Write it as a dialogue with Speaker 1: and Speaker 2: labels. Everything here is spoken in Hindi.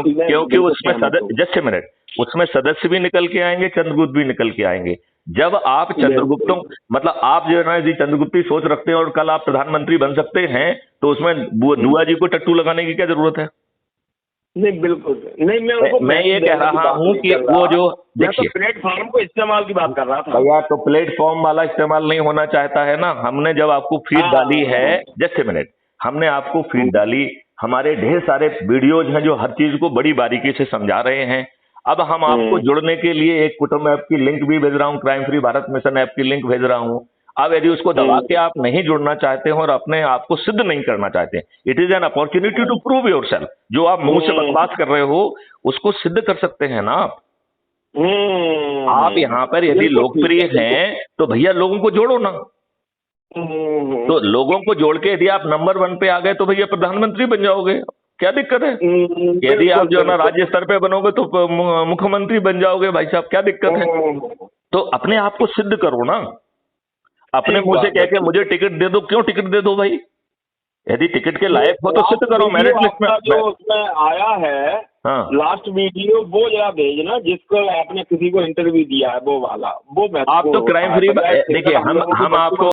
Speaker 1: क्योंकि उसमें जस्ट ए मिनट, उसमें सदस्य भी निकल के आएंगे, चंद्रगुप्त भी निकल के आएंगे। जब आप चंद्रगुप्तों, मतलब आप जो है ना जी चंद्रगुप्ती सोच रखते हैं और कल आप प्रधानमंत्री बन सकते हैं, तो उसमें बुआ जी को टट्टू लगाने की क्या जरूरत है?
Speaker 2: नहीं बिल्कुल नहीं,
Speaker 1: मैं ये कह रहा हूँ कि वो जो देखिए
Speaker 2: प्लेटफॉर्म को इस्तेमाल की बात कर रहा था
Speaker 1: भैया, तो प्लेटफॉर्म वाला इस्तेमाल नहीं होना चाहता है ना। हमने जब आपको फीड डाली है, जस्ट ए मिनट, हमने आपको फीड डाली, हमारे ढेर सारे वीडियोज हैं जो हर चीज को बड़ी बारीकी से समझा रहे हैं। अब हम आपको जुड़ने के लिए एक कुटुंब ऐप की लिंक भी भेज रहा हूँ, crime free Bharat mission app की लिंक भेज रहा हूँ। अब यदि उसको दबा के आप नहीं जुड़ना चाहते हो और अपने आप को सिद्ध नहीं करना चाहते, it is an opportunity to prove yourself. जो आप मुंह से बकवास कर रहे हो उसको सिद्ध कर सकते हैं ना आप। आप यहाँ पर यदि लोकप्रिय हैं तो भैया लोगों को जोड़ो ना। तो लोगों को जोड़ के यदि आप नंबर 1 पे आ गए तो भैया प्रधानमंत्री बन जाओगे, क्या दिक्कत है? यदि आप जो है ना राज्य स्तर पे बनोगे तो मुख्यमंत्री बन जाओगे भाई साहब, क्या दिक्कत है? तो अपने आप को सिद्ध करो ना। अपने मुंह से कह के मुझे टिकट दे दो, क्यों टिकट दे दो भाई? यदि टिकट के लायक हो तो सिद्ध करो। मेरिट लिस्ट में
Speaker 2: जो उसमें आया है, हाँ, लास्ट वीडियो वो जरा भेजना जिसको आपने किसी को इंटरव्यू दिया है, वो वाला, वो
Speaker 1: आप तो क्राइम फ्री देखिए, हम आपको